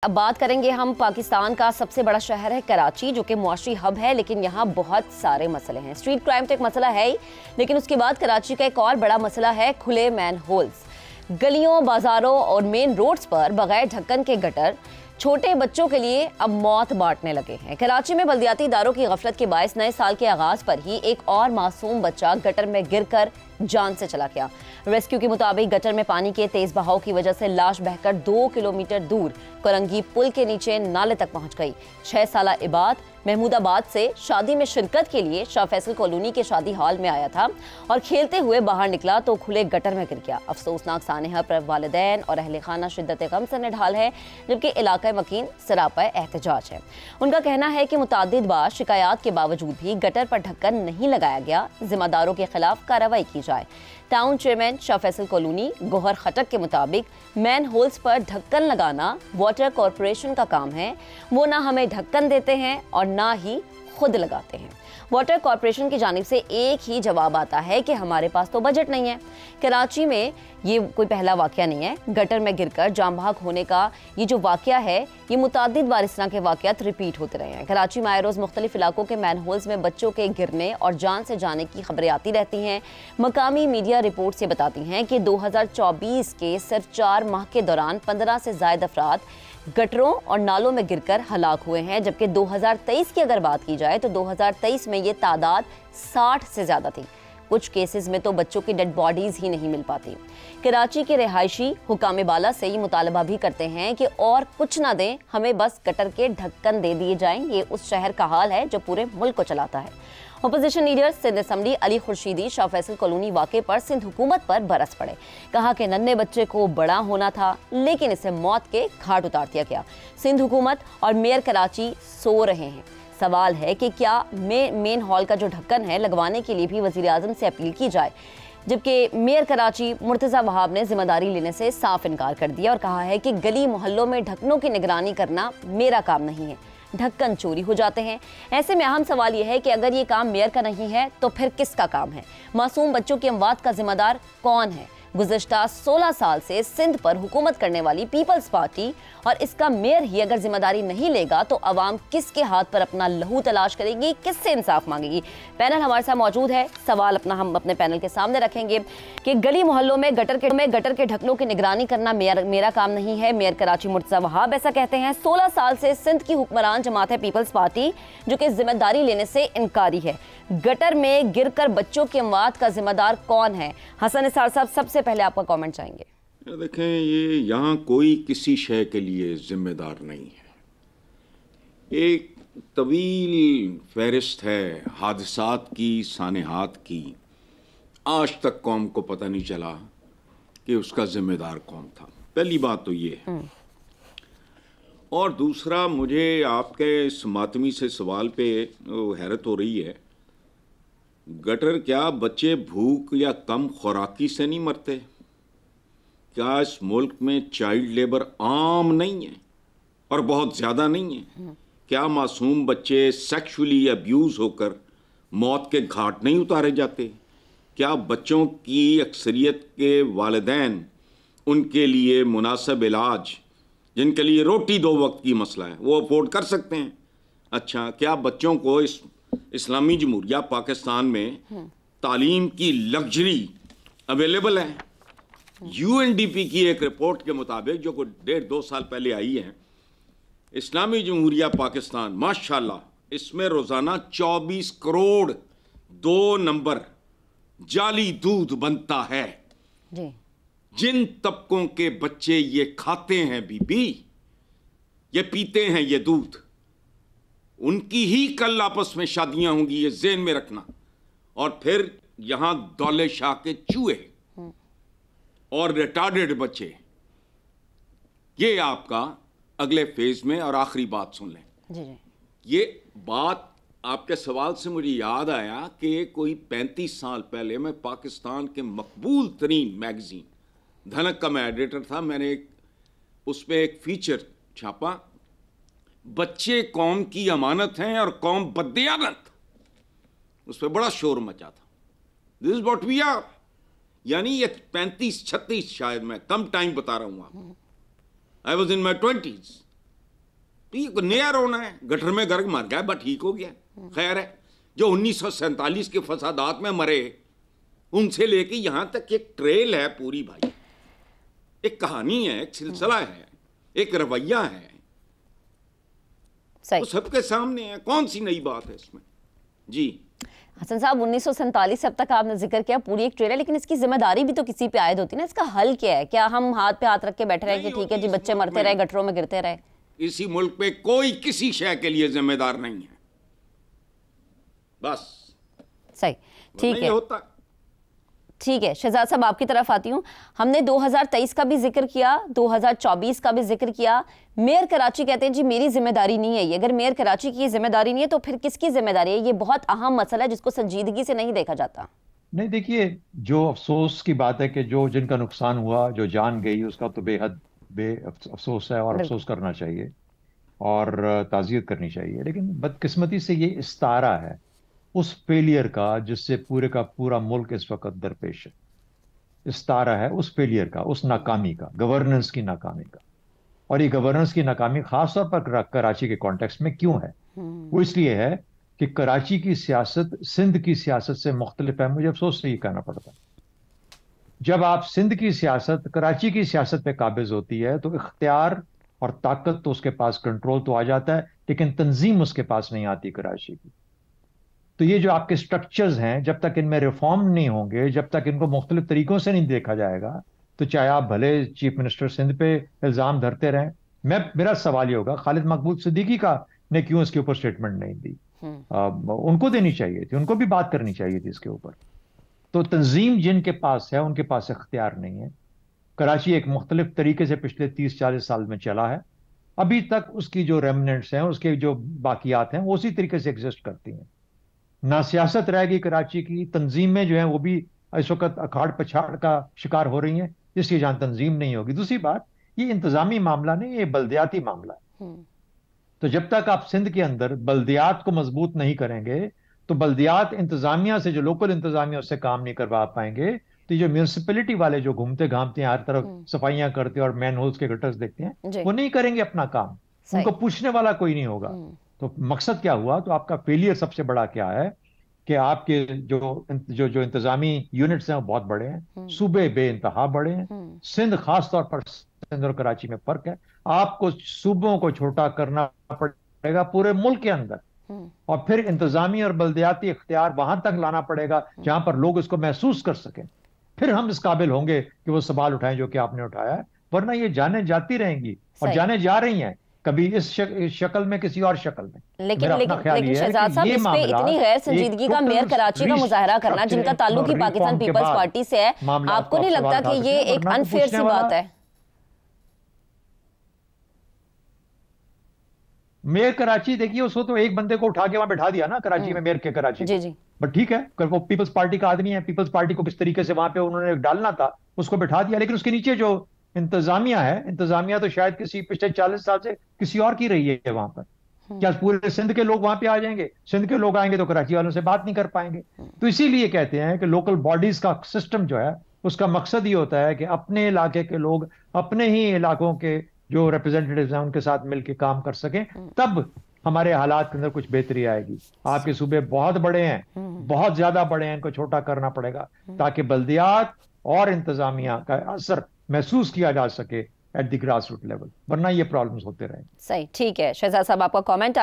अब बात करेंगे हम पाकिस्तान का सबसे बड़ा शहर है कराची, जो कि मुआशी हब है, लेकिन यहाँ बहुत सारे मसले हैं। स्ट्रीट क्राइम तो एक मसला है ही, लेकिन उसके बाद कराची का एक और बड़ा मसला है खुले मैन होल्स। गलियों, बाजारों और मेन रोड्स पर बगैर ढक्कन के गटर छोटे बच्चों के लिए अब मौत बांटने लगे हैं। कराची में बल्दियाती इदारों की गफलत के बायस नए साल के आगाज पर ही एक और मासूम बच्चा गटर में गिरकर जान से चला गया। रेस्क्यू के मुताबिक गटर में पानी के तेज बहाव की वजह से लाश बहकर 2 किलोमीटर दूर कोरंगी पुल के नीचे नाले तक पहुंच गई। 6 साला इबाद महमूदाबाद से शादी में शिरकत के लिए शाह फैसल कॉलोनी के शादी हॉल में आया था और खेलते हुए बाहर निकला तो खुले गटर में गिर गया। अफसोसनाक सानहा पर वालिदैन और अहले खाना शिद्दत गम से निढाल है, जबकि इलाका मकीन सरापा एहतजाज है। उनका कहना है कि मुतादिद बार शिकायत के बावजूद भी गटर पर ढक्कन नहीं लगाया गया। जिम्मेदारों के खिलाफ कार्रवाई की जाए। Town chairman Shah Faisal colony Gohar Khattak के मुताबिक मैन होल्स पर ढक्कन लगाना वाटर कॉरपोरेशन का काम है। वो ना हमें ढक्कन देते हैं और ना ही खुद लगाते हैं। वाटर कॉरपोरेशन की जानिब से एक ही जवाब आता है कि हमारे पास तो बजट नहीं है। कराची में ये कोई पहला वाकया नहीं है। गटर में गिरकर जाम बहक होने का ये जो वाकया है, ये मुतादिद बार इस तरह के वाकयात रिपीट होते रहे हैं। कराची में आए रोज़ मुख्तलिफ इलाकों के मैन होल्स में बच्चों के गिरने और जान से जाने की खबरें आती रहती हैं। मकामी मीडिया रिपोर्ट से बताती हैं कि 2024 के सिर्फ 4 माह के दौरान 15 से ज़ायद अफराद गटरों और नालों में गिरकर हलाक हुए हैं, जबकि 2023 की अगर बात की जाए तो 2023 में ये तादाद 60 से ज़्यादा थी। कुछ केसेस में तो बच्चों की डेड बॉडीज ही नहीं मिल पाती। कराची के रिहायशी हुकाम बाला से ये मुतालबा भी करते हैं कि और कुछ ना दें, हमें बस गटर के ढक्कन दे दिए जाएं। ये उस शहर का हाल है जो पूरे मुल्क को चलाता है। Opposition leader Sindh assembly Ali Khurshidi Shah Faisal colony वाक़े पर सिंध हुकूमत पर बरस पड़े। कहा कि नन्हे बच्चे को बड़ा होना था, लेकिन इसे मौत के घाट उतार दिया गया। सिंध हुकूमत और मेयर कराची सो रहे हैं। सवाल है कि क्या मेन हॉल का जो ढक्कन है लगवाने के लिए भी वज़ीर आज़म से अपील की जाए, जबकि मेयर कराची मुर्तज़ा वहाब ने जिम्मेदारी लेने से साफ इनकार कर दिया और कहा है कि गली मोहल्लों में ढक्कनों की निगरानी करना मेरा काम नहीं है। ढक्कन चोरी हो जाते हैं। ऐसे में अहम सवाल यह है कि अगर ये काम मेयर का नहीं है तो फिर किसका काम है? मासूम बच्चों की अमवात का जिम्मेदार कौन है? गुज़श्ता 16 साल से सिंध पर हुकूमत करने वाली पीपल्स पार्टी और इसका मेयर ही अगर जिम्मेदारी नहीं लेगा तो अवाम किसके हाथ पर अपना लहू तलाश करेगी, किससे इंसाफ मांगेगी? पैनल हमारे साथ मौजूद है। सवाल हम अपने पैनल के सामने रखेंगे कि गली मोहल्लों में गटर के ढक्कनों की निगरानी करना मेरा काम नहीं है। मेयर कराची मुर्तज़ा वहाब ऐसा कहते हैं। 16 साल से सिंध की हुक्मरान जमात है पीपल्स पार्टी, जो कि जिम्मेदारी लेने से इनकारी है। गटर में गिरकर बच्चों की अमवात का जिम्मेदार कौन है? हसन निसार साहब, सबसे पहले आपका कमेंट चाहेंगे। देखें, ये यहाँ कोई किसी शय के लिए जिम्मेदार नहीं है। एक तवील फहरिस्त है हादसात की, सानेहात की। आज तक कौम को पता नहीं चला कि उसका जिम्मेदार कौन था। पहली बात तो ये है। और दूसरा, मुझे आपके इस मातमी से सवाल पे हैरत हो रही है। गटर क्या बच्चे भूख या कम खुराकी से नहीं मरते? क्या इस मुल्क में चाइल्ड लेबर आम नहीं है और बहुत ज़्यादा नहीं है? क्या मासूम बच्चे सेक्सुअली अब्यूज़ होकर मौत के घाट नहीं उतारे जाते? क्या बच्चों की अक्सरियत के वालिदैन उनके लिए मुनासिब इलाज, जिनके लिए रोटी 2 वक्त की मसला है, वो अफोर्ड कर सकते हैं? अच्छा, क्या बच्चों को इस इस्लामी जमहूरिया पाकिस्तान में तालीम की लग्जरी अवेलेबल है? यूएनडीपी की एक रिपोर्ट के मुताबिक, जो कोई 1.5-2 साल पहले आई है, इस्लामी जमहूरिया पाकिस्तान माशाल्लाह, इसमें रोजाना 24 करोड़ 2 नंबर जाली दूध बनता है जी। जिन तबकों के बच्चे ये खाते हैं बीबी, ये पीते हैं ये दूध, उनकी ही कल आपस में शादियां होंगी, ये ज़हन में रखना। और फिर यहां दौले शाह के चूहे और रिटार्डेड बच्चे। ये आपका अगले फेज में। और आखिरी बात सुन लें जी। ये बात आपके सवाल से मुझे याद आया कि कोई 35 साल पहले मैं पाकिस्तान के मकबूल तरीन मैगजीन धनक का मैं एडिटर था। मैंने उसमें एक फीचर छापा, बच्चे कौम की अमानत हैं और कौम बददियानत। उस पर बड़ा शोर मचा था। This is what we are. यानी ये 35-36 शायद, मैं कम टाइम बता रहा हूं आपको। I was in my 20s। तो ये नया रोना है, गटर में गर्ग मर गया, बट ठीक हो गया, खैर है। जो 1947 के फसादात में मरे, उनसे लेके यहां तक एक ट्रेल है पूरी भाई, एक कहानी है, एक सिलसिला है, एक रवैया है, सही। वो सबके सामने है। कौन सी नई बात है इसमें? जी हसन साहब, 1947 से अब तक आपने जिक्र किया, पूरी एक ट्रेल है, लेकिन इसकी जिम्मेदारी भी तो किसी पे आयद होती है ना। इसका हल क्या है? क्या हम हाथ पे हाथ रख के बैठे रहे कि ठीक है जी, बच्चे मरते रहे, गटरों में गिरते रहे? इसी मुल्क पे कोई किसी शय के लिए जिम्मेदार नहीं है, बस। सही, ठीक है, होता। ठीक है। शहजाद साहब, आपकी तरफ आती हूँ। हमने 2023 का भी जिक्र किया, 2024 का भी जिक्र किया। मेयर कराची कहते हैं जी मेरी जिम्मेदारी नहीं है ये। अगर मेयर कराची की जिम्मेदारी नहीं है तो फिर किसकी जिम्मेदारी है? ये बहुत अहम मसला है जिसको संजीदगी से नहीं देखा जाता। नहीं, देखिए, जो अफसोस की बात है कि जो जिनका नुकसान हुआ, जो जान गई, उसका तो बेहद अफसोस है और अफसोस करना चाहिए और ताज़ियत करनी चाहिए। लेकिन बदकिस्मती से ये इस्तारा है उस फेलियर का जिससे पूरे का पूरा मुल्क इस वक्त दरपेश है। इस्तारा है उस फेलियर का, उस नाकामी का, गवर्नेंस की नाकामी का। और ये गवर्नेंस की नाकामी खासतौर पर कराची के कॉन्टेक्स्ट में क्यों है? वो इसलिए है कि कराची की सियासत सिंध की सियासत से मुख्तलिफ है। मुझे अफसोस से ये कहना पड़ता है, जब आप सिंध की सियासत कराची की सियासत पे काबिज होती है तो इख्तियार और ताकत तो उसके पास, कंट्रोल तो आ जाता है, लेकिन तंजीम उसके पास नहीं आती कराची की। तो ये जो आपके स्ट्रक्चर्स हैं, जब तक इनमें रिफॉर्म नहीं होंगे, जब तक इनको मुख्तलिफ तरीकों से नहीं देखा जाएगा, तो चाहे आप भले चीफ मिनिस्टर सिंध पे इल्जाम धरते रहें। मेरा सवाल ये होगा, खालिद मकबूल सिद्दीकी का ने क्यों इसके ऊपर स्टेटमेंट नहीं दी? उनको देनी चाहिए थी, उनको भी बात करनी चाहिए थी इसके ऊपर। तो तंजीम जिनके पास है उनके पास इख्तियार नहीं है। कराची एक मुख्तलिफ तरीके से पिछले 30-40 साल में चला है, अभी तक उसकी जो रेमनेंट्स हैं, उसके जो बाकियात हैं, वो उसी तरीके से एग्जिस्ट करती हैं। ना सियासत रहेगी कराची की, तंजीमें जो हैं वो भी इस वक्त अखाड़ पछाड़ का शिकार हो रही हैं, इसलिए जहां तंजीम नहीं होगी। दूसरी बात, ये इंतजामी मामला नहीं, ये बल्दियाती मामला है। तो जब तक आप सिंध के अंदर बल्दियात को मजबूत नहीं करेंगे, तो बल्दियात इंतजामिया से, जो लोकल इंतजामिया, उससे काम नहीं करवा पाएंगे। तो ये जो म्यूनिसिपैलिटी वाले जो घूमते घामते हैं, हर तरफ सफाइयां करते हैं और मैन होल्स के गटर्स देखते हैं, वो नहीं करेंगे अपना काम, उनको पूछने वाला कोई नहीं होगा। तो मकसद क्या हुआ? तो आपका फेलियर सबसे बड़ा क्या है कि आपके जो इंतजामी यूनिट्स हैं वो बहुत बड़े हैं, सूबे बेइंतहा बड़े हैं। सिंध, खास तौर पर सिंध और कराची में फर्क है। आपको सूबों को छोटा करना पड़ेगा पूरे मुल्क के अंदर, और फिर इंतजामी और बल्दियाती इख्तियार वहां तक लाना पड़ेगा जहां पर लोग इसको महसूस कर सकें। फिर हम इस काबिल होंगे कि वो सवाल उठाएं जो कि आपने उठाया है। वरना ये जाने जाती रहेंगी और जाने जा रही हैं, कभी इस शक्ल में, किसी और शक्ल में। लेकिन शहजाद साहब, इस पे इतनी गैर संजीदगी का मेयर कराची का मुजाहरा करना, जिनका ताल्लुक ही पाकिस्तान पीपल्स पार्टी से है, आपको नहीं लगता कि ये एक अनफेयर सी बात है? मेयर कराची, देखिए, उसको तो एक बंदे को उठा के वहां बैठा दिया ना कराची में, मेयर के कराची। जी जी। बट ठीक है, वो पीपल्स पार्टी का आदमी है, पीपल्स पार्टी को किस तरीके से वहां पे उन्होंने डालना था उसको बैठा दिया। लेकिन उसके नीचे जो इंतजामिया है, इंतजामिया तो शायद किसी पिछले 40 साल से किसी और की रही है वहां पर। क्या पूरे सिंध के लोग वहां पे आ जाएंगे? सिंध के लोग आएंगे तो कराची वालों से बात नहीं कर पाएंगे। तो इसीलिए कहते हैं कि लोकल बॉडीज का सिस्टम जो है, उसका मकसद ये होता है कि अपने इलाके के लोग अपने ही इलाकों के जो रिप्रेजेंटेटिव्स हैं उनके साथ मिलकर काम कर सकें, तब हमारे हालात के अंदर कुछ बेहतरी आएगी। आपके सूबे बहुत बड़े हैं, बहुत ज्यादा बड़े हैं, इनको छोटा करना पड़ेगा ताकि बल्दियात और इंतजामिया का असर महसूस किया जा सके at the grass root level, वरना ये प्रॉब्लम्स होते रहेंगे। सही, ठीक है। शहजाद साहब, आपका कमेंट